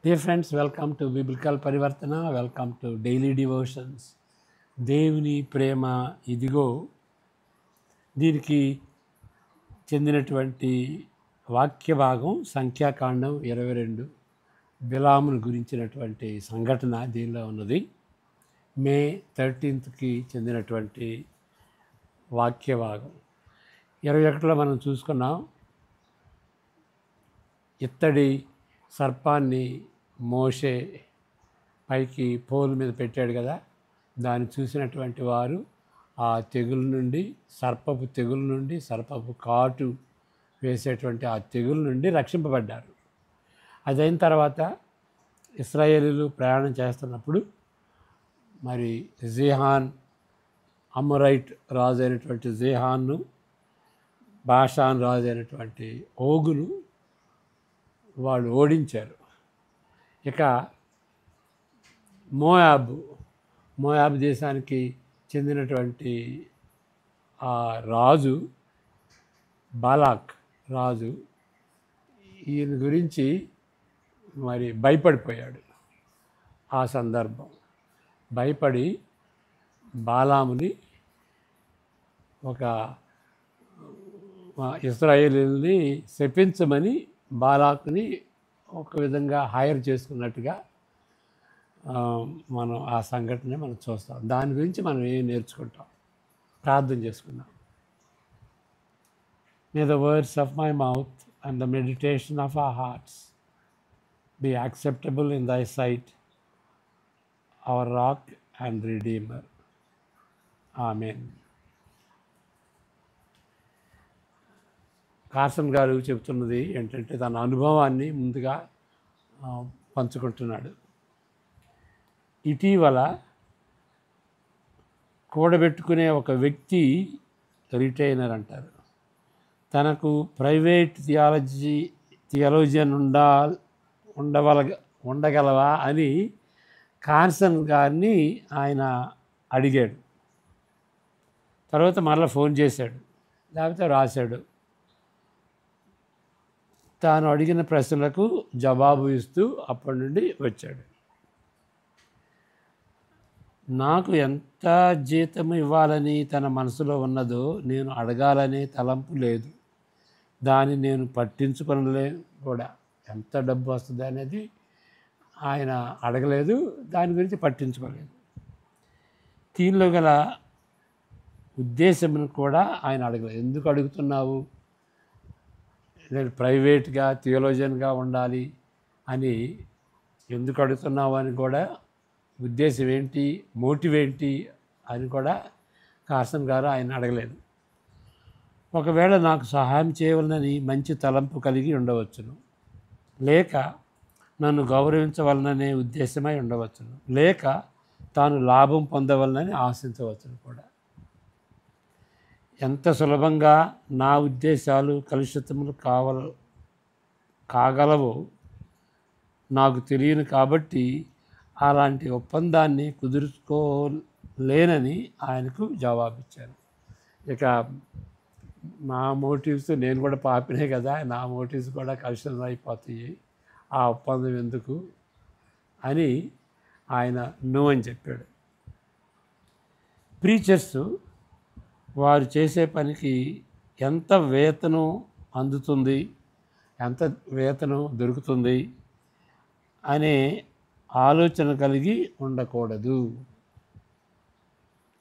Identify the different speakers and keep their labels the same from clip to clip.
Speaker 1: Dear friends, welcome to Biblical Parivartana, welcome to Daily Devotions. దేవుని ప్రేమ ఇదిగో దీనికి చెందినటువంటి వాక్య భాగం సంఖ్యాకాండం 22 బిలామును గురించినటువంటి సంఘటన దీనిలో ఉన్నది. మే 13కి చెందినటువంటి వాక్య భాగం 21లో మనం చూసుకున్నాం. ఇత్తడి సర్పాన్ని మోషే పైకి పోల్ మీద పెట్టాడు కదా, దాన్ని చూసినటువంటి వారు ఆ తెగులు నుండి, సర్పపు తెగులు నుండి, సర్పపు కాటు వేసేటువంటి ఆ తెగులు నుండి రక్షింపబడ్డారు. అదైన తర్వాత ఇశ్రాయేలీలు ప్రయాణం చేస్తున్నప్పుడు మరి జీహాన్, అమొరైట్ రాజు అయినటువంటి జీహాన్ను, బాషాన్ రాజు అయినటువంటి ఓగును వాళ్ళు ఓడించారు. ఇక మోయాబు దేశానికి చెందినటువంటి ఆ రాజు బాలాక్ రాజు ఈయన గురించి మరి భయపడిపోయాడు. ఆ సందర్భం భయపడి బాలాముని ఒక ఇశ్రాయేలీయుల్ని శపించమని బాలాకుని ఒక విధంగా హైర్ చేసుకున్నట్టుగా మనం ఆ సంఘటన మనం చూస్తాం. దాని గురించి మనం ఏం నేర్చుకుంటాం, ప్రార్థన చేసుకుందాం. May the words of my mouth and the meditation of our hearts be acceptable in thy sight, our rock and redeemer. Amen. Carson గారు చెబుతున్నది ఏంటంటే తన అనుభవాన్ని ముందుగా పంచుకుంటున్నాడు. ఇటీవల కూడబెట్టుకునే ఒక వ్యక్తి రిటైనర్ అంటారు. తనకు ప్రైవేట్ థియాలజియన్ ఉండగలవా అని కార్సన్ గారిని ఆయన అడిగాడు. తర్వాత మరలా ఫోన్ చేశాడు, లేకపోతే రాశాడు. తాను అడిగిన ప్రశ్నలకు జవాబు ఇస్తూ అప్పటి నుండి వచ్చాడు. నాకు ఎంత జీతం ఇవ్వాలని తన మనసులో ఉన్నదో నేను అడగాలనే తలంపు లేదు. దాన్ని నేను పట్టించుకొనలే కూడా. ఎంత డబ్బు వస్తుంది అనేది ఆయన అడగలేదు, దాని గురించి పట్టించుకోలేదు. దీనిలో గల ఉద్దేశం కూడా ఆయన అడగలేదు. ఎందుకు అడుగుతున్నావు, నేను ప్రైవేట్గా థియోలోజియన్గా ఉండాలి అని ఎందుకు అడుగుతున్నావు అని కూడా, ఉద్దేశం ఏంటి, మోటివ్ ఏంటి అని కూడా కార్సన్ గారు ఆయన అడగలేదు. ఒకవేళ నాకు సహాయం చేయవలనని మంచి తలంపు కలిగి ఉండవచ్చును, లేక నన్ను గౌరవించవలననే ఉద్దేశమై ఉండవచ్చును, లేక తాను లాభం పొందవలనని ఆశించవచ్చును కూడా. ఎంత సులభంగా నా ఉద్దేశాలు కలుషితములు కాగలవో నాకు తెలియను. కాబట్టి అలాంటి ఒప్పందాన్ని కుదుర్చుకోలేనని ఆయనకు జవాబిచ్చాను. ఇక నా మోటివ్స్, నేను కూడా పాపినే కదా, నా మోటివ్స్ కూడా కలుషితం అయిపోతాయి, ఆ ఒప్పందం ఎందుకు అని ఆయన నో అని చెప్పాడు. ప్రీచర్స్ వారు చేసే పనికి ఎంత వేతనం అందుతుంది, ఎంత వేతనం దొరుకుతుంది అనే ఆలోచన కలిగి ఉండకూడదు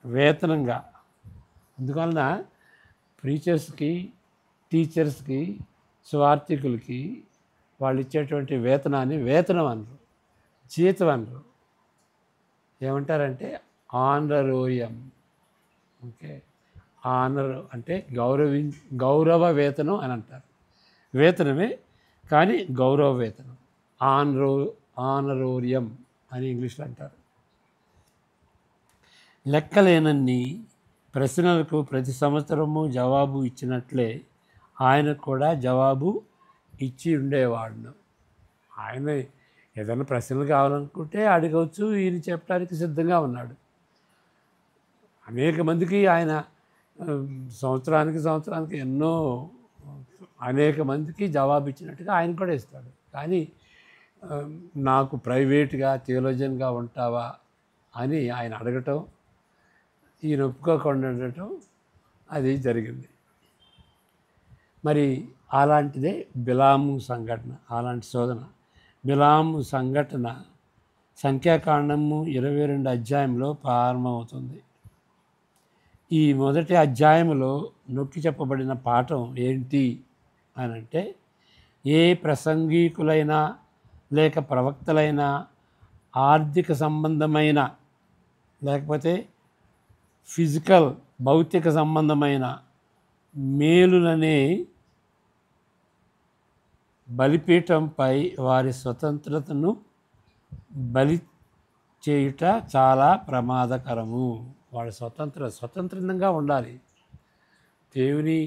Speaker 1: వేతనంగా. అందువలన ప్రీచర్స్కి, టీచర్స్కి, స్వార్థికులకి వాళ్ళు ఇచ్చేటువంటి వేతనాన్ని వేతనం అనరు, జీతం అనరు. ఏమంటారంటే ఆనరోయం. ఓకే, ఆనర్ అంటే గౌరవ వేతనం అని అంటారు. వేతనమే కానీ గౌరవ వేతనం, ఆనరోరియం అని ఇంగ్లీష్లో అంటారు. లెక్కలేనన్ని ప్రశ్నలకు ప్రతి సంవత్సరము జవాబు ఇచ్చినట్లే ఆయనకు కూడా జవాబు ఇచ్చి ఉండేవాడును. ఆయన ఏదైనా ప్రశ్నలు కావాలనుకుంటే అడగవచ్చు, ఈయన చెప్పడానికి సిద్ధంగా ఉన్నాడు. అనేక మందికి ఆయన సంవత్సరానికి ఎన్నో అనేక మందికి జవాబు ఇచ్చినట్టుగా ఆయన కూడా ఇస్తాడు. కానీ ఆ, నాకు ప్రైవేట్గా థియోలోజియన్గా ఉంటావా అని ఆయన అడగటం, ఈయన ఒప్పుకోకుండా ఉండటం అది జరిగింది. మరి అలాంటిదే బిలాము సంఘటన, అలాంటి శోధన. బిలాము సంఘటన సంఖ్యాకాండము 22 అధ్యాయంలో ప్రారంభమవుతుంది. ఈ మొదటి అధ్యాయంలో నొక్కి చెప్పబడిన పాఠం ఏంటి అని అంటే, ఏ ప్రసంగికులైనా లేక ప్రవక్తలైనా ఆర్థిక సంబంధమైన లేకపోతే ఫిజికల్ భౌతిక సంబంధమైన మేలులనే బలిపీఠంపై వారి స్వతంత్రతను బలి చేయుట చాలా ప్రమాదకరము. వాళ్ళ స్వతంత్రంగా ఉండాలి. దేవుని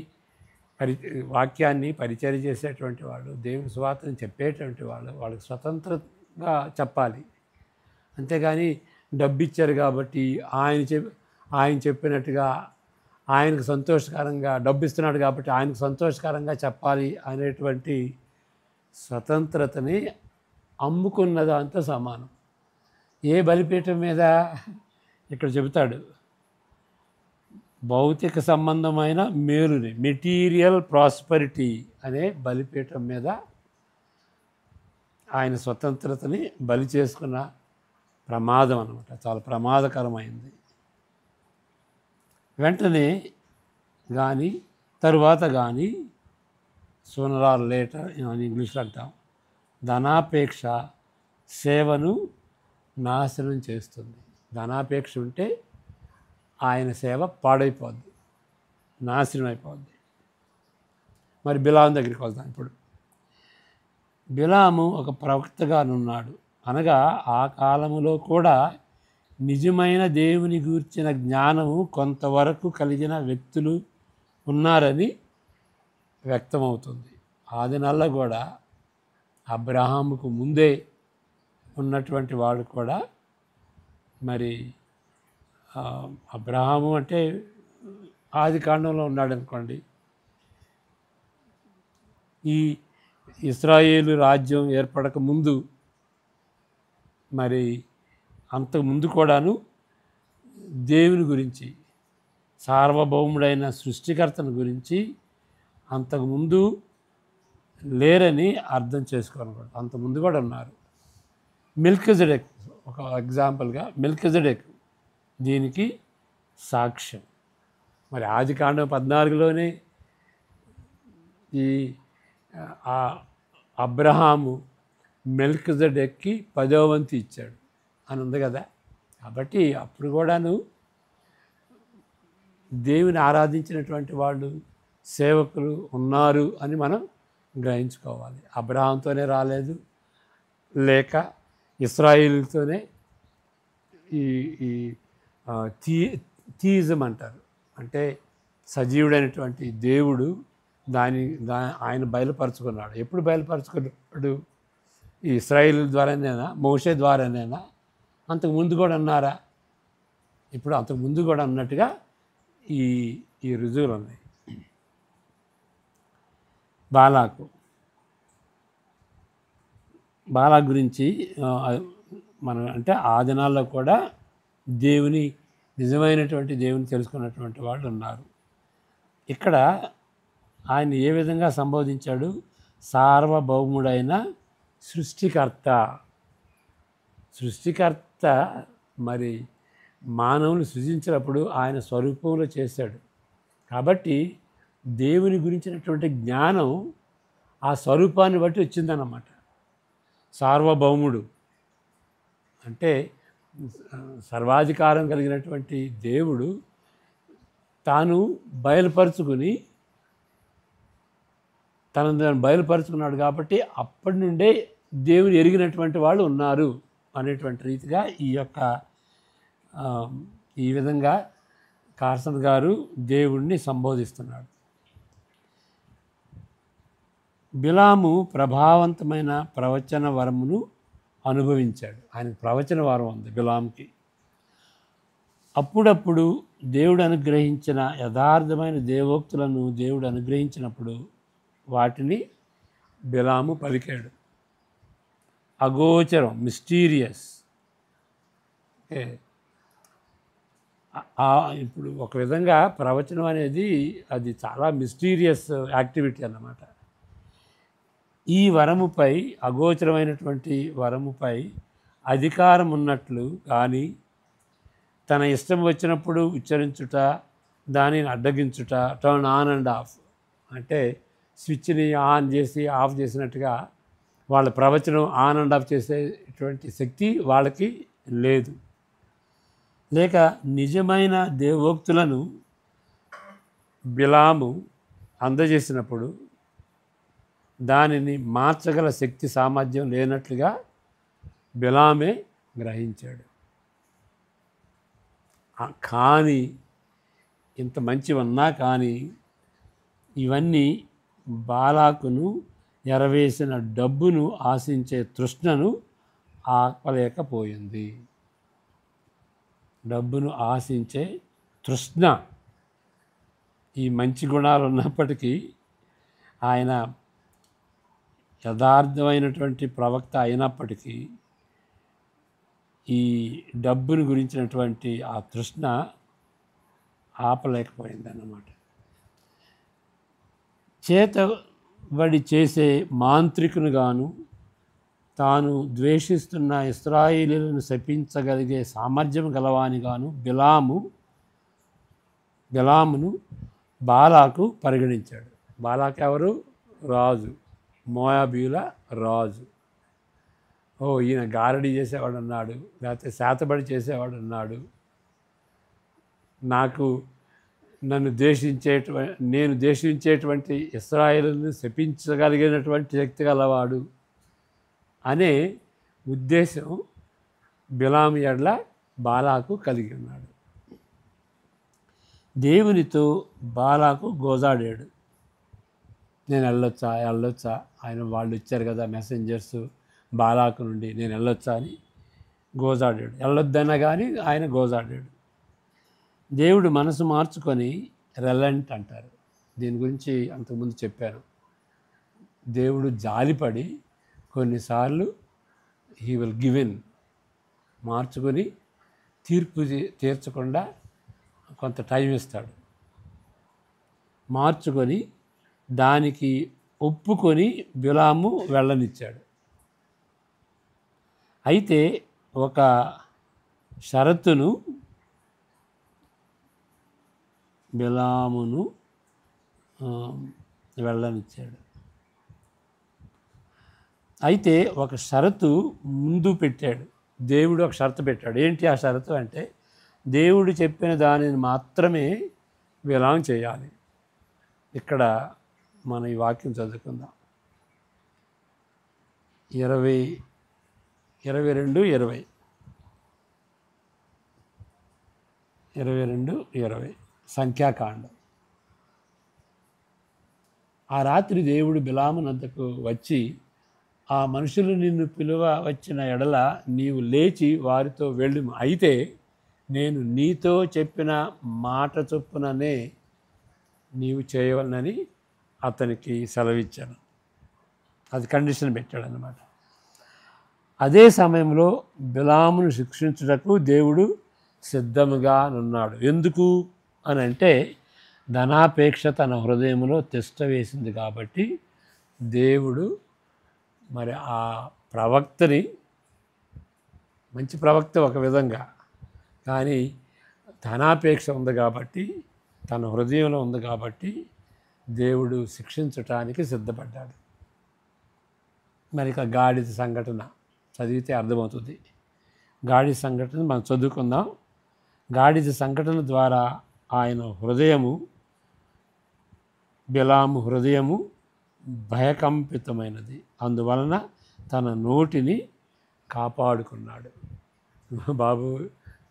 Speaker 1: వాక్యాన్ని పరిచయం చేసేటువంటి వాళ్ళు, దేవుని సువార్తను చెప్పేటువంటి వాళ్ళు, వాళ్ళకి స్వతంత్రంగా చెప్పాలి. అంతేగాని డబ్బు ఇచ్చారు కాబట్టి ఆయన చెప్పినట్టుగా ఆయనకు సంతోషకరంగా, డబ్బు ఇస్తున్నాడు కాబట్టి ఆయనకు సంతోషకరంగా చెప్పాలి అనేటువంటి స్వతంత్రతని అమ్ముకున్న దాంతో సమానం. ఏ బలిపీఠం మీద? ఇక్కడ చెబుతాడు, భౌతిక సంబంధమైన మేలుని, మెటీరియల్ ప్రాస్పరిటీ అనే బలిపీఠం మీద ఆయన స్వతంత్రతని బలి చేసుకున్న ప్రమాదం అన్నమాట. చాలా ప్రమాదకరమైంది. వెంటనే కానీ తరువాత కానీ, సూనర్ ఆర్ లేటర్ అని ఇంగ్లీష్లో అంటాం, ధనాపేక్ష సేవను నాశనం చేస్తుంది. ధనాపేక్ష ఉంటే ఆయన సేవ పాడైపోద్ది, నాశనం అయిపోద్ది. మరి బిలాము దగ్గరికి వెళ్తాం ఇప్పుడు. బిలాము ఒక ప్రవక్తగానున్నాడు, అనగా ఆ కాలములో కూడా నిజమైన దేవుని గూర్చిన జ్ఞానము కొంతవరకు కలిగిన వ్యక్తులు ఉన్నారని వ్యక్తమవుతుంది. ఆ దినాల్లో కూడా అబ్రహాముకు ముందే ఉన్నటువంటి వాడు కూడా, మరి అబ్రహాము అంటే ఆది కాండంలో ఉన్నాడు అనుకోండి. ఈ ఇశ్రాయేలు రాజ్యం ఏర్పడక ముందు, మరి అంతకుముందు కూడాను దేవుని గురించి, సార్వభౌముడైన సృష్టికర్తను గురించి అంతకుముందు లేరని అర్థం చేసుకోనకూడదు. అంతకుముందు కూడా ఉన్నారు. మెల్కిజెదెకు ఒక ఎగ్జాంపుల్గా, మెల్కిజెదెకు దీనికి సాక్ష్యం. మరి ఆది కాండం 14లోనే ఈ అబ్రహాము మెల్కిజెదెక్కి 10వ వంతు ఇచ్చాడు అని ఉంది కదా. కాబట్టి అప్పుడు కూడాను దేవుని ఆరాధించినటువంటి వాళ్ళు, సేవకులు ఉన్నారు అని మనం గ్రహించుకోవాలి. అబ్రహాంతోనే రాలేదు, లేక ఇశ్రాయేలుతోనే ఈ థీయిజం అంటారు, అంటే సజీవుడైనటువంటి దేవుడు ఆయన బయలుపరుచుకున్నాడు. ఎప్పుడు బయలుపరుచుకున్నాడు? ఈ ఇశ్రాయేలు ద్వారానేనా, మోషే ద్వారానేనా? అంతకుముందు కూడా అన్నారా? ఇప్పుడు అంతకుముందు కూడా అన్నట్టుగా ఈ రుజువులు ఉన్నాయి. బాలాకు గురించి మనం అంటే ఆ దినాల్లో కూడా నిజమైనటువంటి దేవుని తెలుసుకున్నటువంటి వాళ్ళు ఉన్నారు. ఇక్కడ ఆయన ఏ విధంగా సంబోధించాడు? సార్వభౌముడైన సృష్టికర్త మరి మానవుని సృజించినప్పుడు ఆయన స్వరూపంలో చేశాడు. కాబట్టి దేవుని గురించినటువంటి జ్ఞానం ఆ స్వరూపాన్ని బట్టి వచ్చిందన్నమాట. సార్వభౌముడు అంటే సర్వాధికారం కలిగినటువంటి దేవుడు తాను తనను బయలుపరుచుకున్నాడు. కాబట్టి అప్పటి నుండే దేవుని ఎరిగినటువంటి వాళ్ళు ఉన్నారు అనేటువంటి రీతిగా ఈ విధంగా కార్సన్ గారు దేవుణ్ణి సంబోధిస్తున్నాడు. బిలాము ప్రభావవంతమైన ప్రవచన వరమును అనుభవించాడు. ఆయనకు ప్రవచన వరం ఉంది బిలాంకి. అప్పుడప్పుడు దేవుడు అనుగ్రహించిన యథార్థమైన దేవోక్తులను దేవుడు అనుగ్రహించినప్పుడు వాటిని బిలాము పలికాడు. అగోచరం, మిస్టీరియస్. ఓకే. ఇప్పుడు ఒక విధంగా ప్రవచనం అనేది అది చాలా మిస్టీరియస్ యాక్టివిటీ అన్నమాట. ఈ వరముపై, అగోచరమైనటువంటి వరముపై అధికారం ఉన్నట్లు కానీ, తన ఇష్టం వచ్చినప్పుడు ఉచ్చరించుట, దానిని అడ్డగించుట, టర్న్ ఆన్ అండ్ ఆఫ్, అంటే స్విచ్ని ఆన్ చేసి ఆఫ్ చేసినట్టుగా వాళ్ళ ప్రవచనం ఆన్ అండ్ ఆఫ్ చేసేటువంటి శక్తి వాళ్ళకి లేదు. లేక నిజమైన దేవోక్తులను బిలాము అందజేసినప్పుడు దానిని మార్చగల శక్తి సామర్థ్యం లేనట్లుగా బిలామే గ్రహించాడు. కానీ ఇంత మంచివన్నా కానీ ఇవన్నీ బాలాకును ఎరవేసిన డబ్బును ఆశించే తృష్ణను ఆపలేకపోయింది. డబ్బును ఆశించే తృష్ణ, ఈ మంచి గుణాలు ఉన్నప్పటికీ ఆయన యథార్థమైనటువంటి ప్రవక్త అయినప్పటికీ ఈ డబ్బును గురించినటువంటి ఆ తృష్ణ ఆపలేకపోయిందన్నమాట. చేతబడి చేసే మాంత్రికును గాను, తాను ద్వేషిస్తున్న ఇశ్రాయేలీయులను శపించగలిగే సామర్థ్యం గలవానిగాను బిలామును బాలాకు పరిగణించాడు. బాలాకు ఎవరు? రాజు, మోయాబీయుల రాజు. ఈయన గారడి చేసేవాడు అన్నాడు, లేకపోతే శాతబడి చేసేవాడు అన్నాడు, నేను ద్వేషించేటువంటి ఇశ్రాయేలును శపించగలిగినటువంటి శక్తి గలవాడు అనే ఉద్దేశం బిలాము ఎడల బాలాకు కలిగి ఉన్నాడు. దేవునితో బాలాకు గోజాడాడు. నేను వెళ్ళొచ్చా, ఆయన వాళ్ళు ఇచ్చారు కదా మెసెంజర్స్ బాలాకు నుండి, నేను వెళ్ళొచ్చా అని గోజాడాడు. వెళ్ళొద్దన్నా కానీ ఆయన గోజాడాడు. దేవుడు మనసు మార్చుకొని రెలెంట్ అంటారు. దీని గురించి అంతకుముందు చెప్పాను. దేవుడు జాలిపడి కొన్నిసార్లు హీ విల్ గివ్ ఇన్, మార్చుకొని తీర్చకుండా కొంత టైం ఇస్తాడు. మార్చుకొని దానికి ఒప్పుకొని బిలాము వెళ్ళనిచ్చాడు. అయితే ఒక షరతును బిలామును వెళ్ళనిచ్చాడు. అయితే ఒక షరతు ముందు పెట్టాడు. దేవుడు ఒక షరతు పెట్టాడు. ఏంటి ఆ షరతు అంటే, దేవుడు చెప్పిన దానిని మాత్రమే బిలాము చేయాలి. ఇక్కడ మన ఈ వాక్యం చదువుకుందాం. 22:20 సంఖ్యాకాండం. ఆ రాత్రి దేవుడు బిలాము నద్దకు వచ్చి, ఆ మనుషులు నిన్ను పిలువ వచ్చిన ఎడల నీవు లేచి వారితో వెళ్ళుము. అయితే నేను నీతో చెప్పిన మాట చొప్పుననే నీవు చేయవలనని అతనికి సెలవిచ్చాను. అది కండిషన్ పెట్టాడనమాట. అదే సమయంలో బిలామును శిక్షించుటకు దేవుడు సిద్ధముగా ఉన్నాడు. ఎందుకు అని అంటే, ధనాపేక్ష తన హృదయంలో తిష్ట వేసింది కాబట్టి దేవుడు మరి ఆ ప్రవక్తని, మంచి ప్రవక్త ఒక విధంగా, కానీ ధనాపేక్ష ఉంది కాబట్టి, తన హృదయంలో ఉంది కాబట్టి దేవుడు శిక్షించటానికి సిద్ధపడ్డాడు. మరి ఇక గాడిద సంఘటన చదివితే అర్థమవుతుంది. గాడిద సంఘటన మనం చదువుకుందాం. గాడిద సంఘటన ద్వారా ఆయన హృదయము, బిలాము హృదయము భయకంపితమైనది. అందువలన తన నోటిని కాపాడుకున్నాడు. బాబు,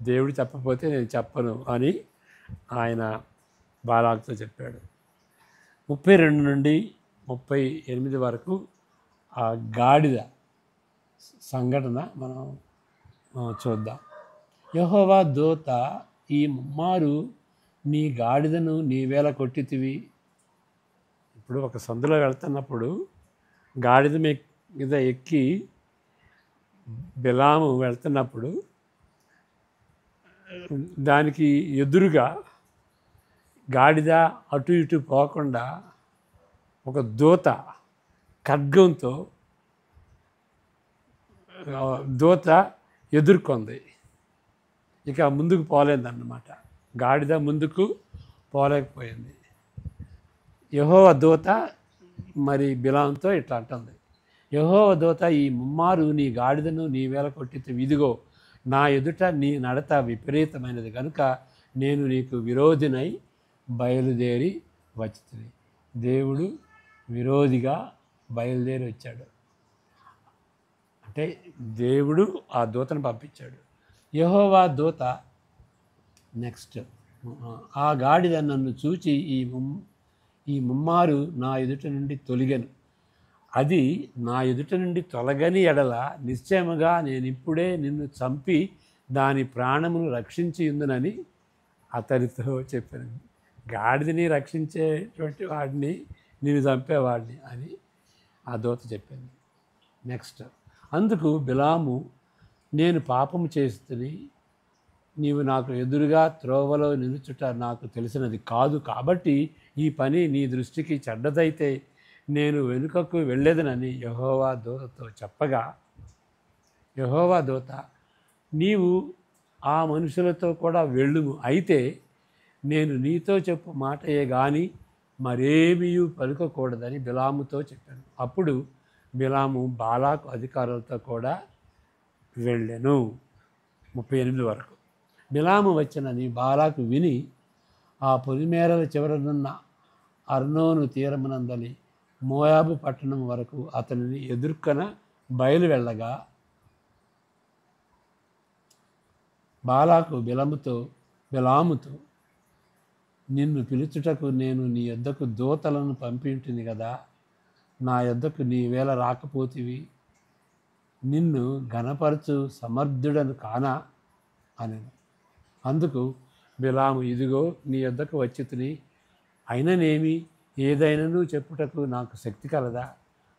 Speaker 1: దేవుడు చెప్పకపోతే నేను చెప్పను అని ఆయన బాలాకుతో చెప్పాడు. 32 నుండి 38 వరకు ఆ గాడిద సంఘటన మనం చూద్దాం. యెహోవా దూత, ఈ ముమ్మారు నీ గాడిదను నీవేళ కొట్టితివి. ఇప్పుడు ఒక సందులో వెళ్తున్నప్పుడు గాడిద మీద ఎక్కి బిలాము వెళ్తున్నప్పుడు దానికి ఎదురుగా గాడిద అటు ఇటు పోకుండా ఒక దూత ఖడ్గంతో దూత ఎదుర్కొంది. ఇక ముందుకు పోలేదన్నమాట. గాడిద ముందుకు పోలేకపోయింది. యెహోవా దూత మరి బిలాముతో ఇట్లా అంటుంది, యెహోవా దూత ఈ ముమ్మారు నీ గాడిదను నీ వేల కొట్టితే ఇదిగో నా ఎదుట నీ నడత విపరీతమైనది కనుక నేను నీకు విరోధినై బయలుదేరి వచ్చింది. దేవుడు విరోధిగా బయలుదేరి వచ్చాడు. అంటే దేవుడు ఆ దూతను పంపించాడు. యెహోవా దూత నెక్స్ట్ ఆ గాడిద నన్ను చూచి ఈ ముమ్మారు నా ఎదుట నుండి తొలగను. అది నా ఎదుట నుండి తొలగని ఎడల నిశ్చయముగా నేను ఇప్పుడే నిన్ను చంపి దాని ప్రాణమును రక్షించి ఉందునని అతనితో చెప్పాను. గాడిదని రక్షించేటువంటి వాడిని నేను చంపేవాడిని అని ఆ దూత చెప్పింది. నెక్స్ట్ అందుకు బిలాము, నేను పాపము చేస్తుని నీవు నాకు ఎదురుగా త్రోవలో నిలుచుట నాకు తెలిసినది కాదు, కాబట్టి ఈ పని నీ దృష్టికి చెడ్డదైతే నేను వెనుకకు వెళ్ళేదనని యెహోవా దూతతో చెప్పగా, యెహోవా దూత నీవు ఆ మనుషులతో కూడా వెళ్ళుము, అయితే నేను నీతో చెప్పు మాటయే కానీ మరేమీ పలుకకూడదని బిలాముతో చెప్పాను. అప్పుడు బిలాము బాలాకు అధికారులతో కూడా వెళ్ళెను. 38 వరకు. బిలాము వచ్చినని బాలాకు విని ఆ పొలిమేరల చివరనున్న అర్నోను తీరమునందలి మోయాబు పట్టణం వరకు అతనిని ఎదుర్కొన బయలు వెళ్ళగా, బాలాకు బిలాముతో నిన్ను పిలుచుటకు నేను నీ యొద్దకు దూతలను పంపింటిని కదా, నా యొద్దకు నీ వేళ రాకపోతివి, నిన్ను ఘనపరచు సమర్థుడను కానా అని. అందుకు బిలాము, ఇదిగో నీ యొద్దకు వచ్చి తిని అయిననేమి, ఏదైనాను చెప్పుటకు నాకు శక్తి కలదా,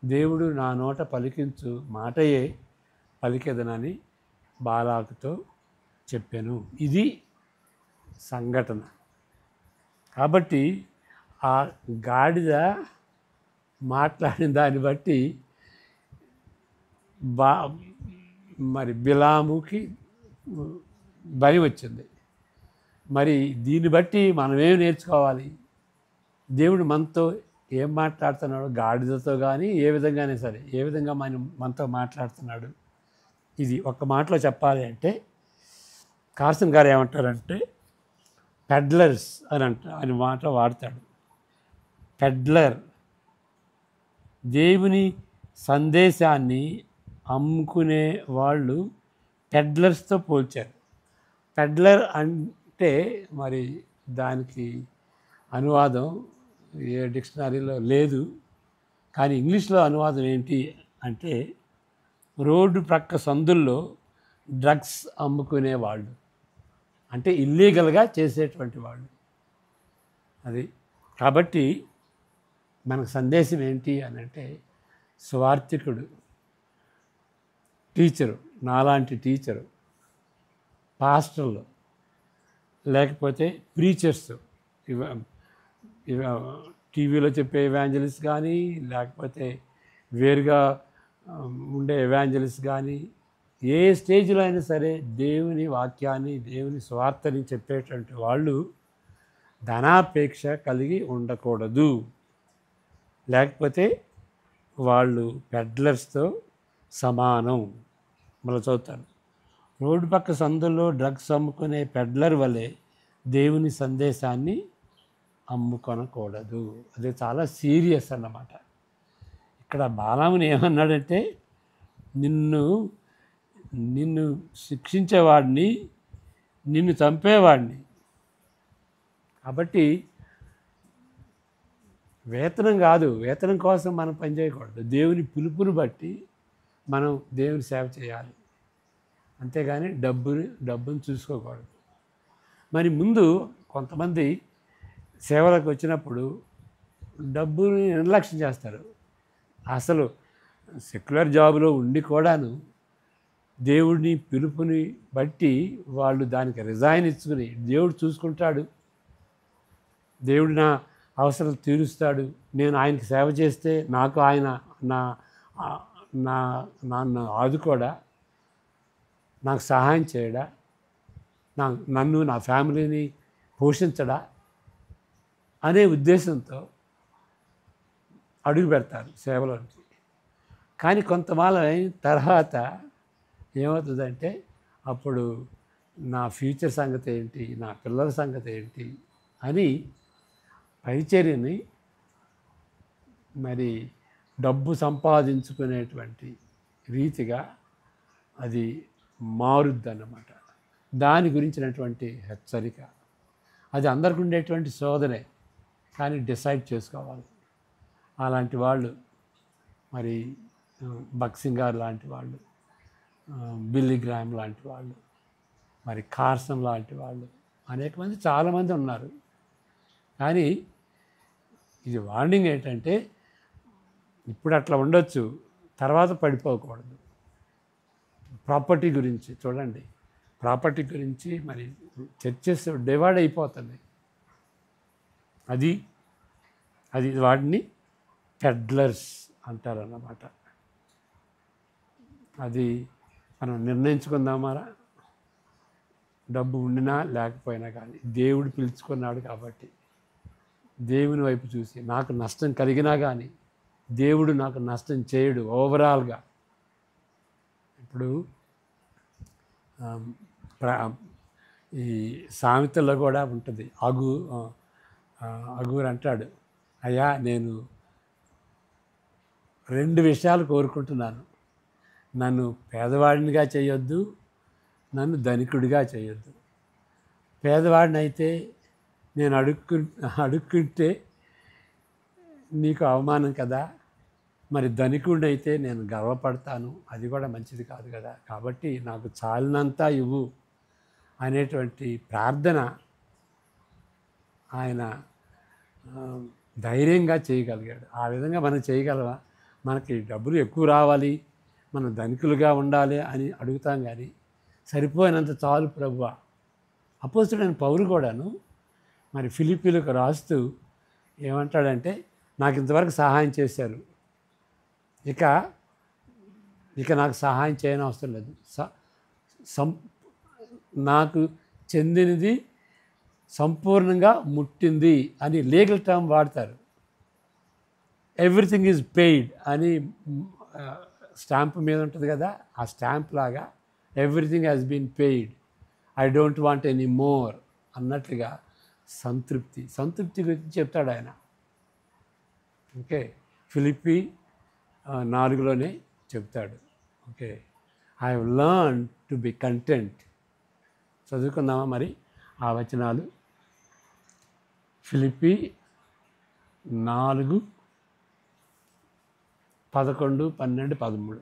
Speaker 1: దేవుడు నా నోట పలికించు మాటయే పలికెదనని బాలాకుతో చెప్పాను. ఇది సంఘటన. కాబట్టి ఆ గాడిద మాట్లాడిన దాన్ని బట్టి మరి బిలాముకి భయం వచ్చింది. మరి దీన్ని బట్టి మనం ఏం నేర్చుకోవాలి? దేవుడు మనతో ఏం మాట్లాడుతున్నాడు, గాడిదతో కానీ ఏ విధంగానే సరే, ఏ విధంగా మనతో మాట్లాడుతున్నాడు, ఇది ఒక్క మాటలో చెప్పాలి అంటే కార్సన్ గారు ఏమంటారంటే పెడ్లర్స్ అని మాట వాడతాడు. పెడ్లర్ దేవుని సందేశాన్ని అమ్ముకునే వాళ్ళు పెడ్లర్స్తో పోల్చారు. పెడ్లర్ అంటే మరి దానికి అనువాదం ఏ డిక్షనరీలో లేదు, కానీ ఇంగ్లీష్లో అనువాదం ఏంటి అంటే రోడ్డు ప్రక్క సందుల్లో డ్రగ్స్ అమ్ముకునే వాళ్ళు, అంటే ఇల్లీగల్గా చేసేటువంటి వాళ్ళు. అది కాబట్టి మనకు సందేశం ఏంటి అని అంటే, స్వార్థికుడు, టీచరు, నాలాంటి టీచరు, పాస్టర్లు, లేకపోతే ప్రీచర్స్, టీవీలో చెప్పే ఎవాంజలిస్ట్ కానీ, లేకపోతే వేరుగా ఉండే ఎవాంజలిస్ట్ కానీ, ఏ స్టేజ్లో అయినా సరే దేవుని వాక్యాన్ని, దేవుని స్వార్థని చెప్పేటువంటి వాళ్ళు ధనాపేక్ష కలిగి ఉండకూడదు. లేకపోతే వాళ్ళు పెడ్లర్స్తో సమానం. మళ్ళీ చదువుతాను, రోడ్డు పక్క సందుల్లో డ్రగ్స్ అమ్ముకునే పెడ్లర్ వలె దేవుని సందేశాన్ని అమ్ముకొనకూడదు. అది చాలా సీరియస్ అన్నమాట. ఇక్కడ బాలాముని ఏమన్నాడంటే, నిన్ను శిక్షించేవాడిని, నిన్ను చంపేవాడిని. కాబట్టి వేతనం కాదు, వేతనం కోసం మనం పనిచేయకూడదు. దేవుని పిలుపుని బట్టి మనం దేవుని సేవ చేయాలి, అంతేగాని డబ్బుని చూసుకోకూడదు. మరి ముందు కొంతమంది సేవలకు వచ్చినప్పుడు డబ్బుని నిర్లక్ష్యం చేస్తారు. అసలు సెక్యులర్ జాబులో ఉండి కూడాను దేవుడిని పిలుపుని బట్టి వాళ్ళు దానికి రిజైన్ ఇచ్చుకుని దేవుడు చూసుకుంటాడు, దేవుడు నా అవసరాలు తీరుస్తాడు, నేను ఆయనకి సేవ చేస్తే నాకు ఆయన నా నా నన్ను ఆదుకోడా, నాకు సహాయం చేయడా, నన్ను నా ఫ్యామిలీని పోషించడా అనే ఉద్దేశంతో అడుగు పెడతారు సేవలోకి. కానీ కొంతకాలం అయిన తర్వాత ఏమవుతుందంటే అప్పుడు నా ఫ్యూచర్ సంగతి ఏంటి, నా పిల్లల సంగతి ఏంటి అని పరిచర్యని మరి డబ్బు సంపాదించుకునేటువంటి రీతిగా అది మారుద్దన్నమాట. దాని గురించినటువంటి హెచ్చరిక. అది అందరికి ఉండేటువంటి శోధనే, కానీ డిసైడ్ చేసుకోవాలి. అలాంటి వాళ్ళు మరి బక్సింగ్ గారు లాంటి వాళ్ళు, బిల్లీ గ్రామ్ లాంటి వాళ్ళు, మరి కార్సన్ లాంటి వాళ్ళు, అనేక మంది చాలామంది ఉన్నారు. కానీ ఇది వార్నింగ్ ఏంటంటే ఇప్పుడు అట్లా ఉండొచ్చు, తర్వాత పడిపోకూడదు. ప్రాపర్టీ గురించి చూడండి, ప్రాపర్టీ గురించి మరి చర్చెస్ డివైడ్ అయిపోతుంది. అది వాటిని పెడ్లర్స్ అంటారన్నమాట. అది మనం నిర్ణయించుకుందామారా, డబ్బు ఉండినా లేకపోయినా కానీ దేవుడు పిలుచుకున్నాడు కాబట్టి దేవుని వైపు చూసి నాకు నష్టం కలిగినా కానీ దేవుడు నాకు నష్టం చేయడు ఓవరాల్గా. ఇప్పుడు ఈ సామెతల్లో కూడా ఉంటుంది. అగూరు అంటాడు, అయ్యా నేను 2 విషయాలు కోరుకుంటున్నాను, నన్ను పేదవాడినిగా చేయొద్దు, నన్ను ధనికుడిగా చేయొద్దు. పేదవాడిని అయితే నేను అడుక్కుంటే నీకు అవమానం కదా, మరి ధనికుడిని అయితే నేను గర్వపడతాను, అది కూడా మంచిది కాదు కదా, కాబట్టి నాకు చాలినంతా ఇవ్వు అనేటువంటి ప్రార్థన ఆయన ధైర్యంగా చేయగలిగాడు. ఆ విధంగా మనం చేయగలవా? మనకి డబ్బులు ఎక్కువ రావాలి, మనం ధనికులుగా ఉండాలి అని అడుగుతాం, కానీ సరిపోయినంత చాలు ప్రభువా. అపోస్తలుడైన పౌలు కూడాను మరి ఫిలిప్పీలకు రాస్తూ ఏమంటాడంటే, నాకు ఇంతవరకు సహాయం చేశారు, ఇక నాకు సహాయం చేయని అవసరం లేదు, నాకు చెందినది సంపూర్ణంగా ముట్టింది అని లీగల్ టర్మ్ వాడతారు. ఎవ్రీథింగ్ ఈజ్ పెయిడ్ అని స్టాంప్ మీద ఉంటుంది కదా, ఆ స్టాంప్ లాగా everything has been paid, I don't want any more అన్నట్లుగా సంతృప్తి గురించి చెప్తాడు ఆయన. ఓకే, ఫిలిప్పీ 4లోనే చెప్తాడు. Okay, I have learn to be content. చదువుకుందామా మరి ఆ వచనాలు? ఫిలిప్పీ 4:11, 12, 13.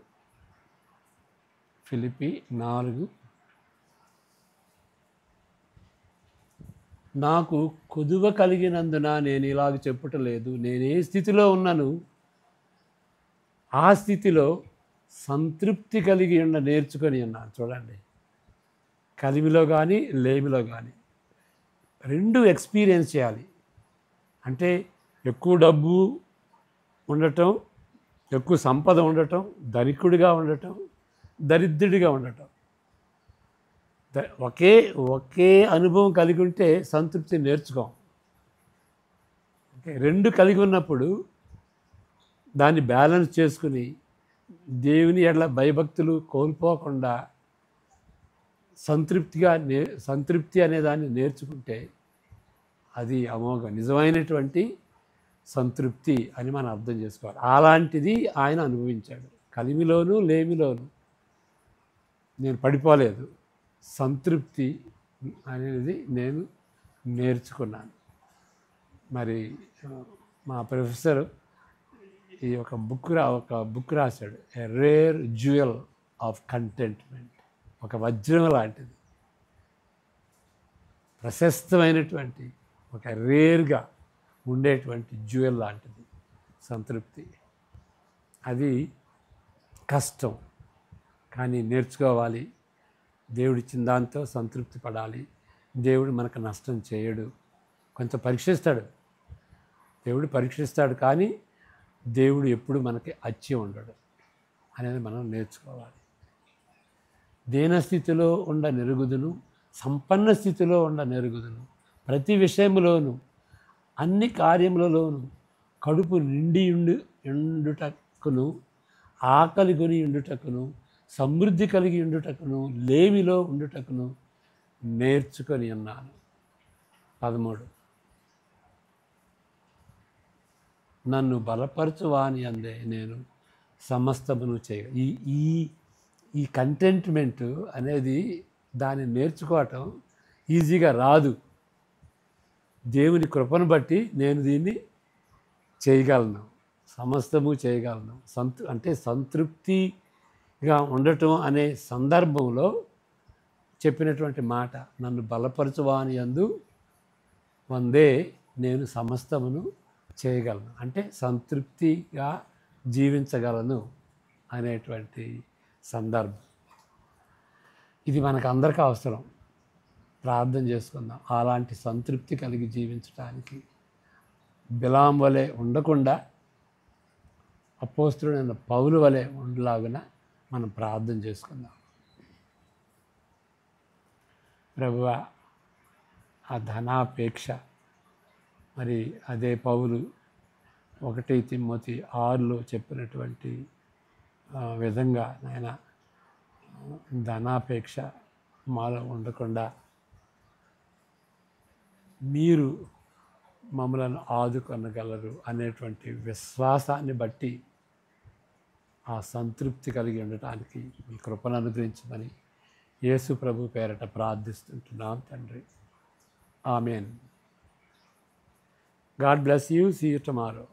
Speaker 1: ఫిలిప్పీ 4. నాకు కొదువ కలిగినందున నేను ఇలాగ చెప్పుటలేదు, నేను ఏ స్థితిలో ఉన్నాను ఆ స్థితిలో సంతృప్తి కలిగి నేర్చుకొని ఉన్నాను. చూడండి, కలిమిలో కానీ లేమిలో కానీ 2 ఎక్స్పీరియన్స్ చేయాలి. అంటే ఎక్కువ డబ్బు ఉండటం, ఎక్కువ సంపద ఉండటం, ధనికుడిగా ఉండటం, దరిద్రుడిగా ఉండటం, ఒకే అనుభవం కలిగి ఉంటే సంతృప్తి నేర్చుకోం. ఓకే, 2 కలిగి ఉన్నప్పుడు దాన్ని బ్యాలెన్స్ చేసుకుని దేవుని ఎడల భయభక్తులు కోల్పోకుండా సంతృప్తి అనే దాన్ని నేర్చుకుంటే అది అమోఘ నిజమైనటువంటి సంతృప్తి అని మనం అర్థం చేసుకోవాలి. అలాంటిది ఆయన అనుభవించాడు. కలిమిలోను లేమిలోను నేను పడిపోలేదు, సంతృప్తి అనేది నేను నేర్చుకున్నాను. మరి మా ప్రొఫెసర్ ఒక బుక్ రాశాడు, ఎ రేర్ జ్యువెల్ ఆఫ్ కంటెంట్మెంట్. ఒక వజ్రం లాంటిది, ప్రశస్తమైనటువంటి ఒక రేర్గా ఉండేటువంటి జ్యువెల్ లాంటిది సంతృప్తి. అది కష్టం, కానీ నేర్చుకోవాలి. దేవుడిచ్చిన దాంతో సంతృప్తి పడాలి. దేవుడు మనకు నష్టం చేయడు. కొంత పరీక్షిస్తాడు, దేవుడు పరీక్షిస్తాడు, కానీ దేవుడు ఎప్పుడు మనకి అచ్చి ఉండడు అనేది మనం నేర్చుకోవాలి. దీనస్థితిలో ఉండ నెరుగుదును, సంపన్న స్థితిలో ఉండ నెరుగుదును. ప్రతి విషయములోను, అన్ని కార్యములలోను కడుపు నిండి ఉండుటకును, ఆకలి కొని ఉండుటకును, సమృద్ధి కలిగి ఉండుటకును, లేమిలో ఉండుటకును నేర్చుకొని ఉన్నాను. 13 నన్ను బలపరచువాని అందే నేను సమస్తమును చేయ. ఈ ఈ ఈ కంటెంట్మెంట్ అనేది దాన్ని నేర్చుకోవటం ఈజీగా రాదు. దేవుని కృపను బట్టి నేను దీన్ని చేయగలను, సమస్తము చేయగలను. అంటే సంతృప్తిగా ఉండటం అనే సందర్భంలో చెప్పినటువంటి మాట, నన్ను బలపరచువాని యందు వందే నేను సమస్తమును చేయగలను, అంటే సంతృప్తిగా జీవించగలను అనేటువంటి సందర్భం. ఇది మనకు అందరికీ అవసరం. ప్రార్థన చేసుకుందాం అలాంటి సంతృప్తి కలిగి జీవించడానికి. బిలాం వలె ఉండకుండా అపోస్తలుడైన పౌలు వలె ఉండలాగున మనం ప్రార్థన చేసుకుందాం. ప్రభువా, ఆ ధనాపేక్ష, మరి అదే పౌలు 1 తిమోతి 6లో చెప్పినటువంటి విధంగా నాయన ధనాపేక్ష మాలో ఉండకుండా మీరు మమ్మలను ఆదుకొనగలరు అనేటువంటి విశ్వాసాన్ని బట్టి ఆ సంతృప్తి కలిగి ఉండటానికి మీ కృపను అనుగ్రహించమని యేసు ప్రభు పేరట ప్రార్థిస్తుంటున్నాం తండ్రి. Amen. God bless you. See you tomorrow.